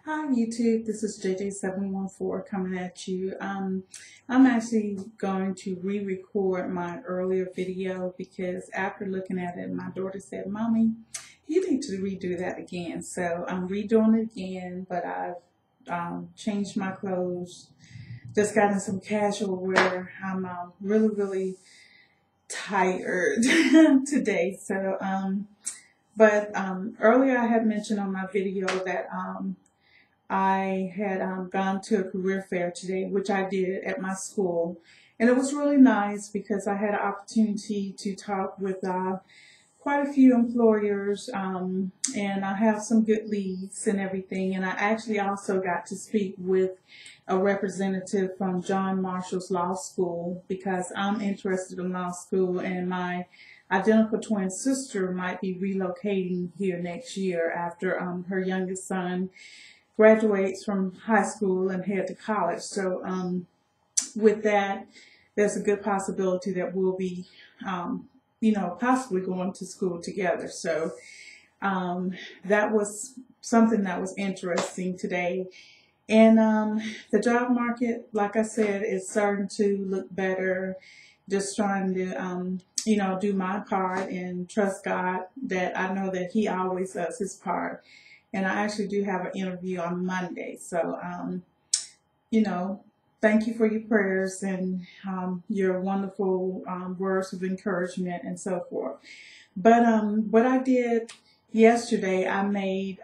Hi YouTube, this is JJ714 coming at you. I'm actually going to re-record my earlier video because after looking at it, my daughter said, "Mommy, you need to redo that again." So I'm redoing it again, but I've changed my clothes, just gotten some casual wear. I'm really tired today. So, earlier I had mentioned on my video that I had gone to a career fair today, which I did at my school. And it was really nice because I had an opportunity to talk with quite a few employers, and I have some good leads and everything. And I actually also got to speak with a representative from John Marshall's Law School because I'm interested in law school, and my identical twin sister might be relocating here next year after her youngest son graduates from high school and head to college. So with that, there's a good possibility that we'll be, possibly going to school together. So that was something that was interesting today. And the job market, like I said, is starting to look better. Just trying to, do my part and trust God that I know that He always does His part. And I actually do have an interview on Monday. So, thank you for your prayers and your wonderful words of encouragement and so forth. But what I did yesterday, I made,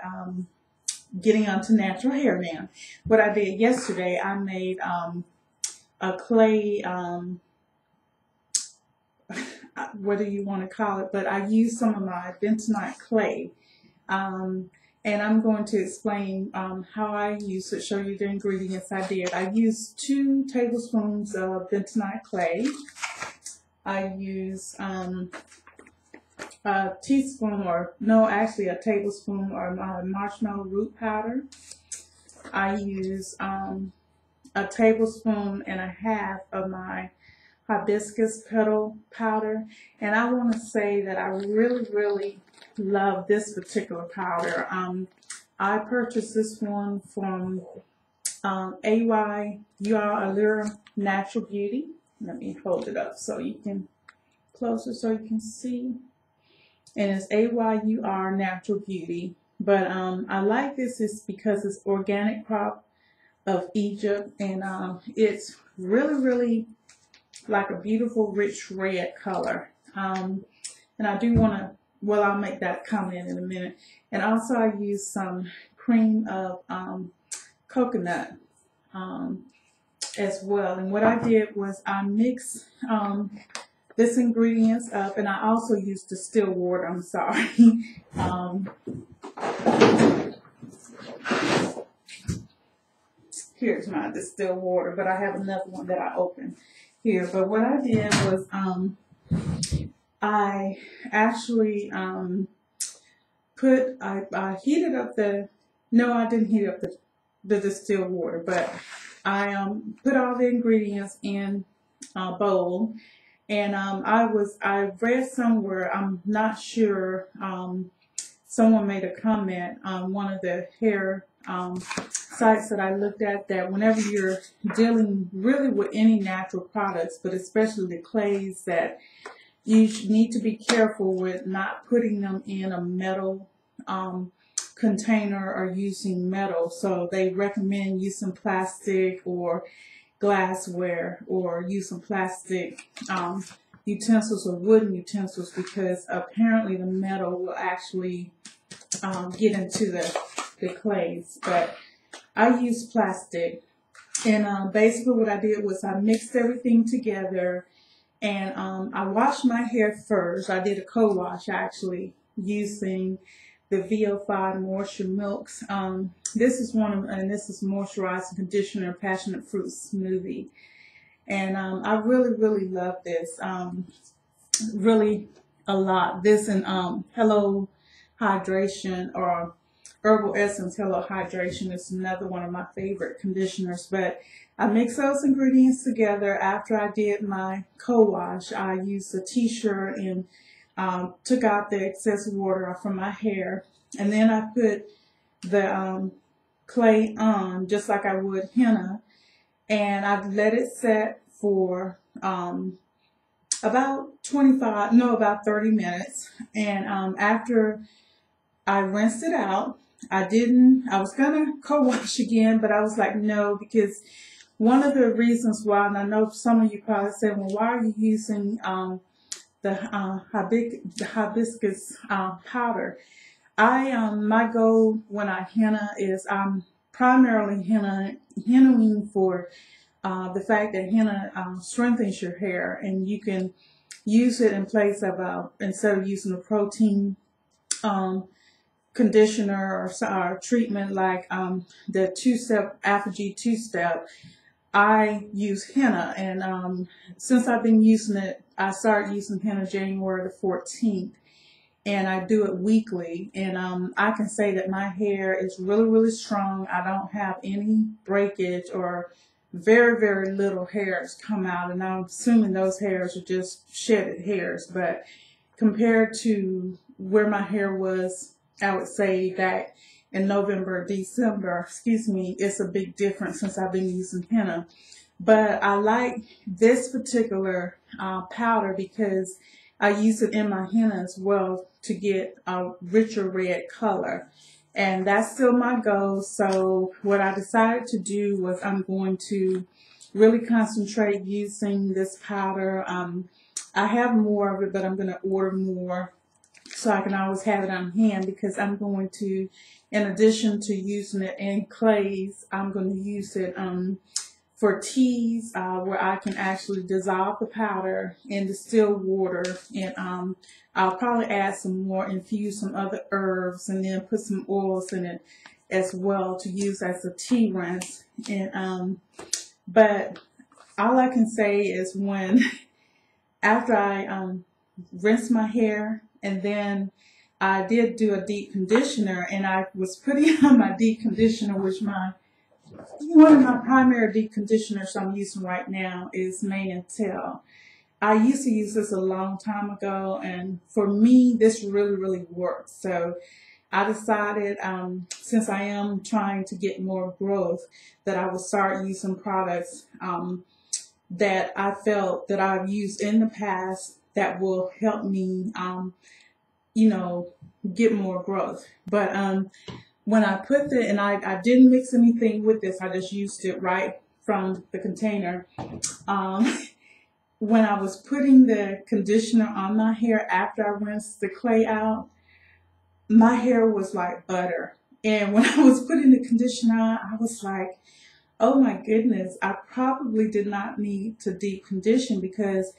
getting onto natural hair now. What I did yesterday, I made a clay, what do you want to call it? But I used some of my bentonite clay. And I'm going to explain how I use it, show you the ingredients I did. I used 2 tablespoons of bentonite clay. I used a teaspoon, or no, actually a tablespoon of marshmallow root powder. I used a tablespoon and a half of my hibiscus petal powder. And I want to say that I really love this particular powder. I purchased this one from Allure Natural Beauty. Let me hold it up so you can closer so you can see. And it's AYUR Natural Beauty. But I like this is because it's organic crop of Egypt, and it's really like a beautiful rich red color. And I do want to, well, I'll make that comment in a minute. And also I used some cream of coconut as well. And what I did was I mixed this ingredients up, and I also used distilled water. I'm sorry. Here's my distilled water, but I have another one that I opened here. But what I did was I actually I heated up I didn't heat up the distilled water, but I put all the ingredients in a bowl, and I read somewhere, I'm not sure, someone made a comment on one of the hair sites that I looked at, that whenever you're dealing really with any natural products, but especially the clays, that you need to be careful with not putting them in a metal container or using metal. So they recommend using plastic or glassware, or using plastic utensils or wooden utensils, because apparently the metal will actually get into the clays. But I used plastic, and basically what I did was I mixed everything together, and I washed my hair first. I did a co-wash actually using the VO5 Moisture Milks. This is this is moisturizing conditioner, passionate fruit smoothie, and I really love this, really a lot. This and Hello Hydration, or Herbal Essence Hello Hydration, is another one of my favorite conditioners. But I mixed those ingredients together. After I did my co-wash, I used a t-shirt and took out the excess water from my hair. And then I put the clay on just like I would henna, and I've let it set for about 30 minutes. And after I rinsed it out, I was gonna co-wash again, but I was like, no, because one of the reasons why, and I know some of you probably said, well, why are you using the hibiscus powder? My goal when I henna is I'm primarily hennaing for the fact that henna strengthens your hair, and you can use it in place of instead of using a protein conditioner or treatment like the two-step Apogee two-step. I use henna, and since I've been using it, I started using henna January the 14th, and I do it weekly. And I can say that my hair is really, really strong. I don't have any breakage or very, very little hairs come out, and I'm assuming those hairs are just shedded hairs. But compared to where my hair was, I would say that in November, December, it's a big difference since I've been using henna. But I like this particular powder because I use it in my henna as well to get a richer red color. And that's still my goal. So what I decided to do was I'm going to really concentrate using this powder. I have more of it, but I'm going to order more so I can always have it on hand, because I'm going to, in addition to using it in clays, I'm going to use it for teas where I can actually dissolve the powder in distilled water, and I'll probably add some more, infuse some other herbs, and then put some oils in it as well to use as a tea rinse. And but all I can say is after I rinse my hair, and then I did do a deep conditioner, and I was putting on my deep conditioner, which one of my primary deep conditioners I'm using right now is Mane and Tail. I used to use this a long time ago, and for me, this really, really works. So I decided, since I am trying to get more growth, that I would start using products that I felt that I've used in the past that will help me, get more growth. But when I put and I didn't mix anything with this, I just used it right from the container. When I was putting the conditioner on my hair after I rinsed the clay out, my hair was like butter. And when I was putting the conditioner on, I was like, oh my goodness, I probably did not need to deep condition, because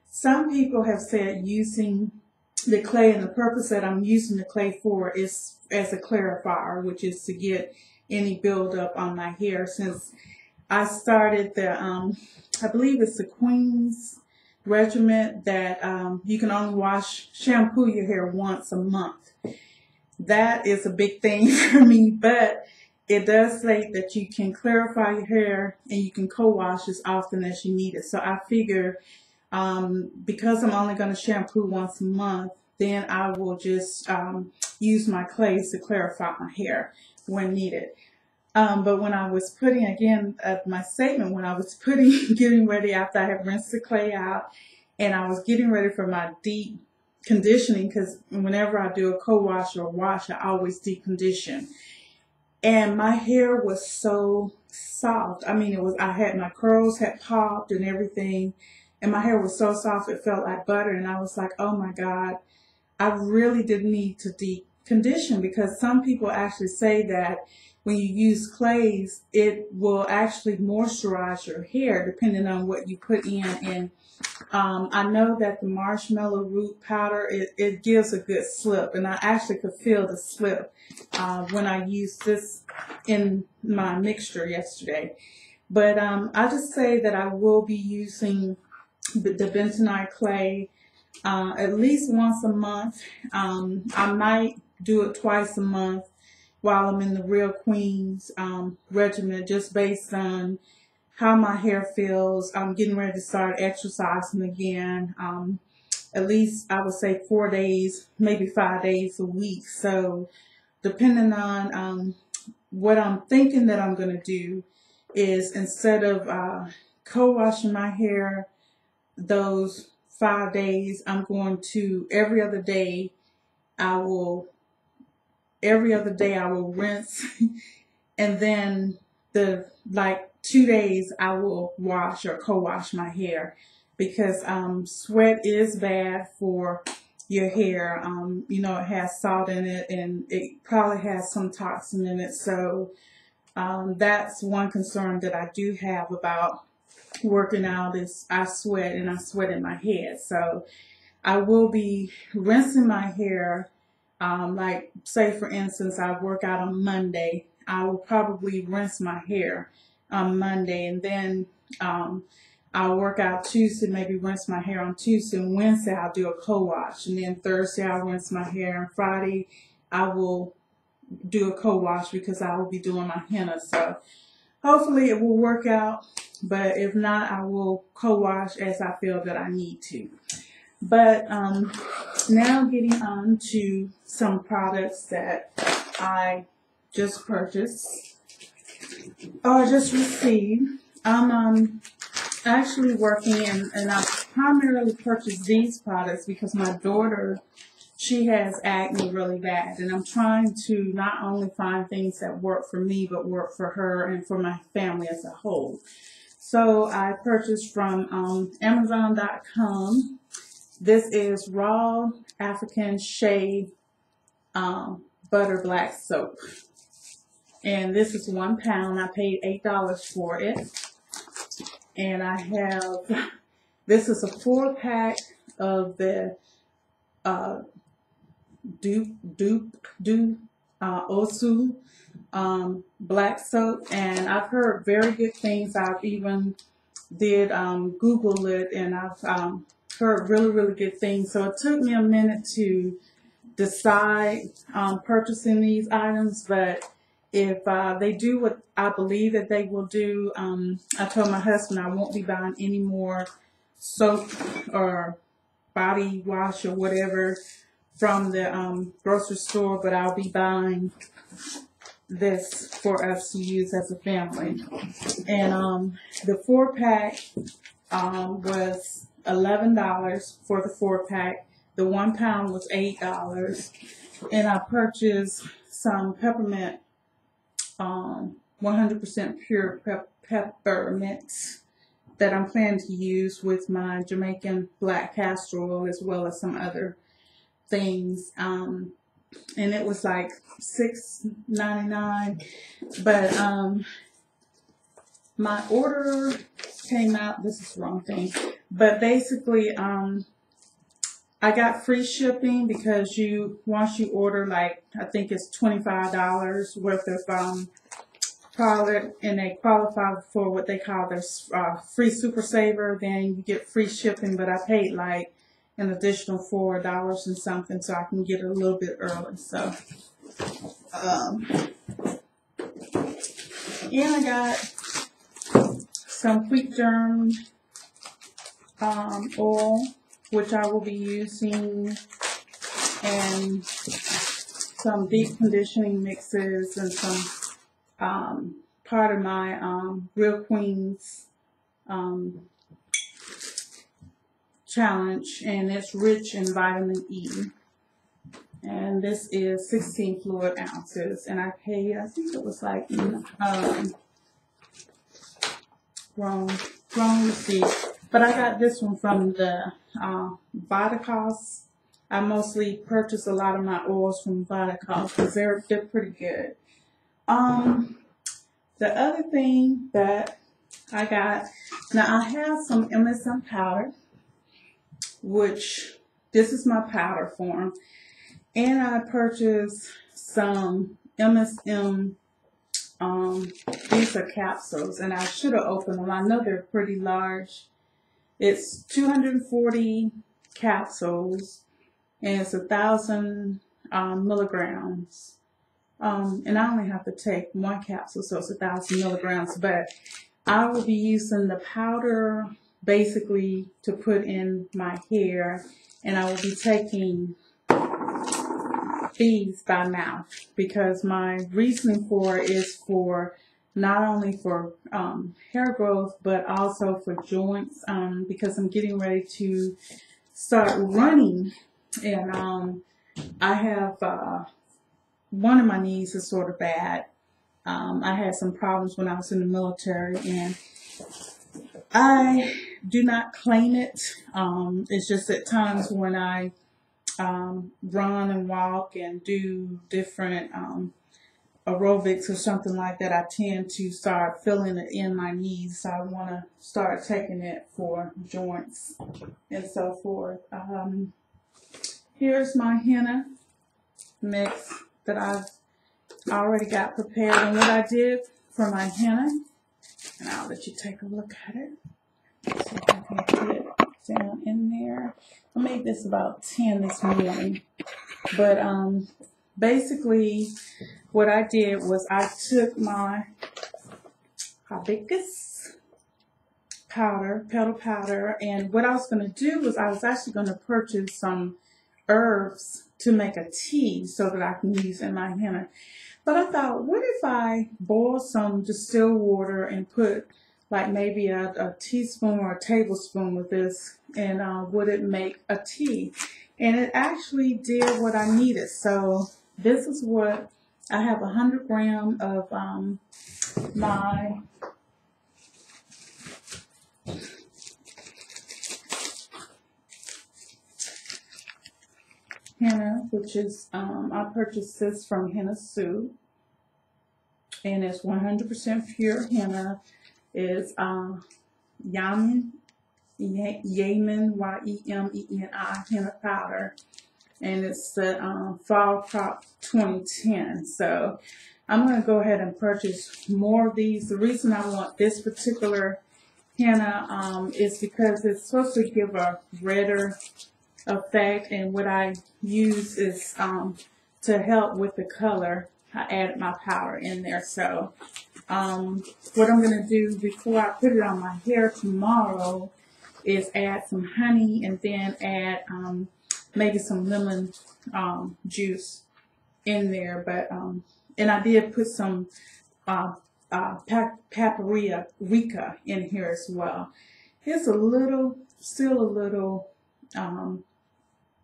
some people have said using the clay, and the purpose that I'm using the clay for is as a clarifier, which is to get any buildup on my hair. Since I started I believe it's the Queen's Regimen that you can only shampoo your hair once a month. That is a big thing for me, but it does say that you can clarify your hair and you can co-wash as often as you need it. So I figure because I'm only going to shampoo once a month, then I will just use my clays to clarify my hair when needed. But when I was putting, again, my statement, when I was getting ready after I had rinsed the clay out, and I was getting ready for my deep conditioning, because whenever I do a co-wash or wash, I always deep condition. And my hair was so soft. I mean, my curls had popped and everything, and my hair was so soft it felt like butter. And I was like, oh my God, I really didn't need to deep condition, because some people actually say that when you use clays, it will actually moisturize your hair depending on what you put in. And I know that the marshmallow root powder, it gives a good slip, and I actually could feel the slip when I used this in my mixture yesterday. But I just say that I will be using the bentonite clay at least once a month. I might do it twice a month while I'm in the Real Queen's regimen, just based on how my hair feels. I'm getting ready to start exercising again. At least I would say 4 days, maybe 5 days a week. So depending on what I'm thinking that I'm going to do is, instead of co-washing my hair those 5 days, I'm going to every other day I will rinse and then the 2 days I will wash or co-wash my hair, because sweat is bad for your hair. You know, it has salt in it and it probably has some toxin in it. So that's one concern that I do have about working out, is I sweat and I sweat in my head. So I will be rinsing my hair. Like, say for instance, I work out on Monday. I will probably rinse my hair on Monday, and then I'll work out Tuesday, maybe rinse my hair on Tuesday, and Wednesday I'll do a co-wash, and then Thursday I'll rinse my hair, and Friday I will do a co-wash because I will be doing my henna. So hopefully it will work out, but if not, I will co-wash as I feel that I need to. But now getting on to some products that I just purchased or just received. I'm actually working, and I primarily purchased these products because my daughter, she has acne really bad, and I'm trying to not only find things that work for me, but work for her and for my family as a whole. So I purchased from Amazon.com. This is raw African shea butter black soap. And this is 1 pound. I paid $8 for it. And I have, this is a 4-pack of the Dudu-osun black soap. And I've heard very good things. I've even did Google it, and I've heard really, really good things. So it took me a minute to decide purchasing these items, but if they do what I believe that they will do, I told my husband I won't be buying any more soap or body wash or whatever from the grocery store, but I'll be buying this for us to use as a family. And the 4-pack was $11 for the 4-pack. The 1 pound was $8. And I purchased some peppermint, 100% pure peppermint that I'm planning to use with my Jamaican black castor oil, as well as some other things. And it was like $6.99. But my order came out, this is the wrong thing, but basically I got free shipping because once you order, like, I think it's $25 worth of product, and they qualify for what they call their free super saver, then you get free shipping. But I paid like an additional $4 and something so I can get it a little bit early. So and I got some wheat germ oil, which I will be using, and some deep conditioning mixes, and some part of my Real Queens challenge, and it's rich in vitamin E. And this is 16 fluid ounces, and I paid, I think it was like wrong receipt, but I got this one from the Vitakos. I mostly purchase a lot of my oils from Vitakos because they're pretty good. The other thing that I got, now I have some MSM powder, which this is my powder form, and I purchased some MSM. These are capsules, and I should have opened them. I know they're pretty large. It's 240 capsules, and it's 1,000 milligrams. And I only have to take 1 capsule, so it's 1,000 milligrams. But I will be using the powder basically to put in my hair, and I will be taking these by mouth, because my reasoning for it is for not only for hair growth, but also for joints, because I'm getting ready to start running, and I have one of my knees is sort of bad. I had some problems when I was in the military, and I do not claim it. It's just at times when I run and walk and do different aerobics or something like that, I tend to start feeling it in my knees. So I want to start taking it for joints and so forth. Here's my henna mix that I've already got prepared. And what I did for my henna, and I'll let you take a look at it. See if I can get it down in there. I made this about 10 this morning. But basically what I did was I took my hibiscus powder, petal powder, and what I was going to do was I was actually going to purchase some herbs to make a tea so that I can use in my henna. But I thought, what if I boil some distilled water and put like maybe a teaspoon or a tablespoon with this, and would it make a tea? And it actually did what I needed. So this is what I have: 100 grams of my henna, which is I purchased this from Henna Soup, and it's 100% pure henna. Is Yemen, Y-E-M-E-N-I henna powder, and it's the Fall Crop 2010. So I'm going to go ahead and purchase more of these. The reason I want this particular henna is because it's supposed to give a redder effect, and what I use is to help with the color. I added my powder in there. So what I'm going to do before I put it on my hair tomorrow is add some honey, and then add maybe some lemon juice in there. But and I did put some paprika in here as well. It's a little, still a little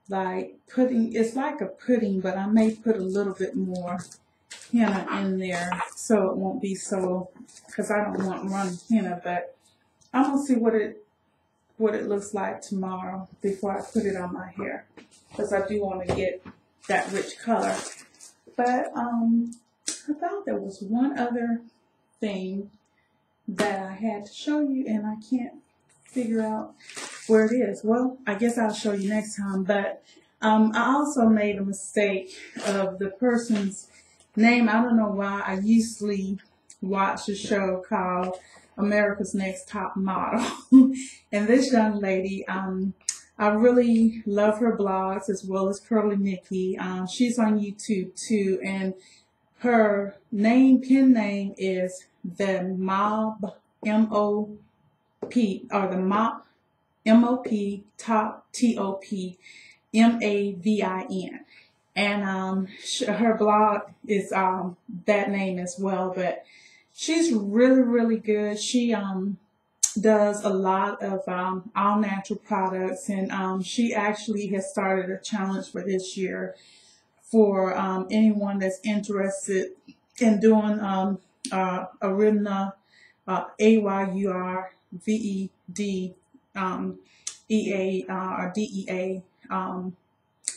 like pudding. It's like a pudding, but I may put a little bit more henna in there so it won't be so, because I don't want runny henna. But I'm gonna see what it looks like tomorrow before I put it on my hair, because I do want to get that rich color. But I thought there was one other thing that I had to show you, and I can't figure out where it is. Well, I guess I'll show you next time. But I also made a mistake of the person's name. I don't know why. I usually watch a show called America's Next Top Model. And this young lady, I really love her blogs as well as Curly Nikki. She's on YouTube too, and her pen name is the Mob, M-O-P, or the Mop, M-O-P, Top, T-O-P, M-A-V-I-N. And her blog is that name as well. But she's really, really good. She does a lot of all natural products, and she actually has started a challenge for this year for anyone that's interested in doing Ayurveda, Ayurvedic or DEA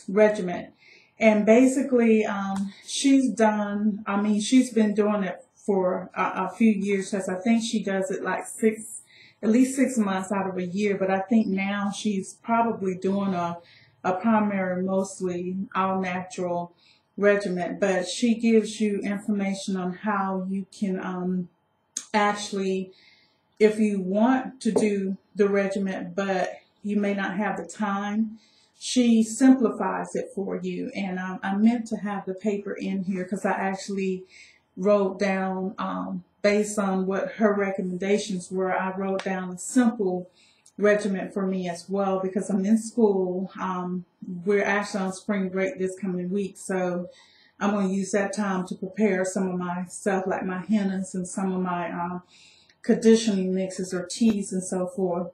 regimen. And basically, she's done, she's been doing it for a few years, because I think she does it like at least 6 months out of a year. But I think now she's probably doing a primary, mostly all natural regimen. But she gives you information on how you can actually, if you want to do the regimen, but you may not have the time, she simplifies it for you. And I meant to have the paper in here, because I actually wrote down, based on what her recommendations were, I wrote down a simple regimen for me as well, because I'm in school. We're actually on spring break this coming week, so I'm going to use that time to prepare some of my stuff, like my hennas and some of my conditioning mixes or teas and so forth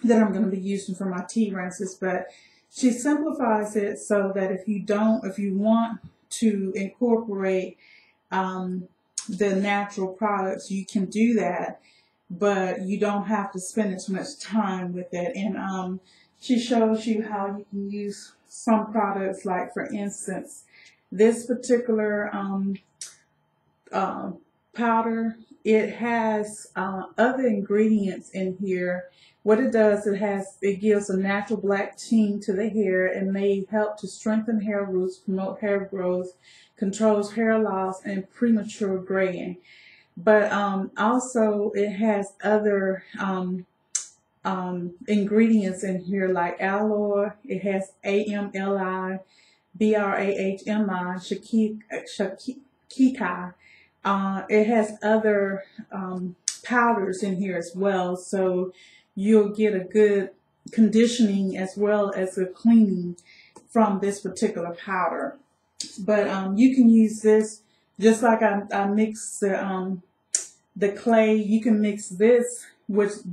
that I'm going to be using for my tea rinses. But she simplifies it so that if you want to incorporate the natural products, you can do that, but you don't have to spend as much time with it. And she shows you how you can use some products, like for instance, this particular powder, it has other ingredients in here. What it does, it gives a natural black sheen to the hair and may help to strengthen hair roots, promote hair growth, controls hair loss and premature graying. But also it has other ingredients in here, like aloe. It has AMLI, BRAHMI, shakika. It has other powders in here as well, so you'll get a good conditioning as well as a cleaning from this particular powder. But you can use this just like I mix the clay. You can mix this with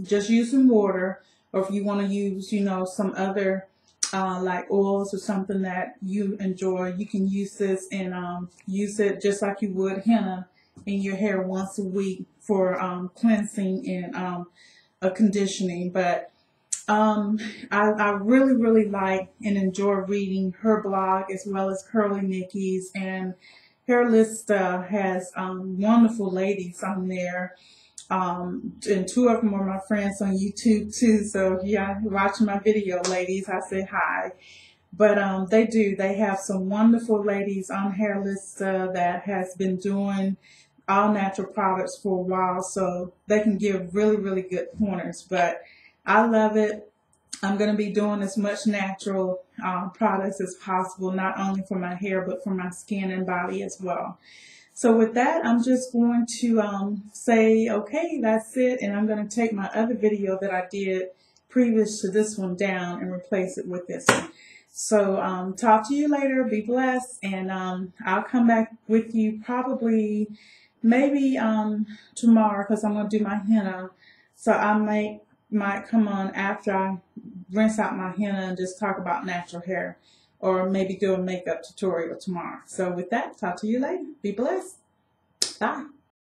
just using water, or if you want to use, some other like oils or something that you enjoy, you can use this and use it just like you would henna in your hair once a week for cleansing and a conditioning. But I really like and enjoy reading her blog, as well as Curly Nikki's, and her list has wonderful ladies on there. And two of them are my friends on YouTube too. So if you're watching my video, ladies, I say hi. But they have some wonderful ladies on Hair Lista that has been doing all natural products for a while, so they can give really good pointers. But I love it. I'm going to be doing as much natural products as possible, not only for my hair, but for my skin and body as well. So with that, I'm just going to say, okay, that's it. And I'm going to take my other video that I did previous to this one down and replace it with this one. So talk to you later. Be blessed. And I'll come back with you probably maybe tomorrow, because I'm going to do my henna. So I might come on after I rinse out my henna and just talk about natural hair, or maybe do a makeup tutorial tomorrow. So with that, talk to you later. Be blessed. Bye.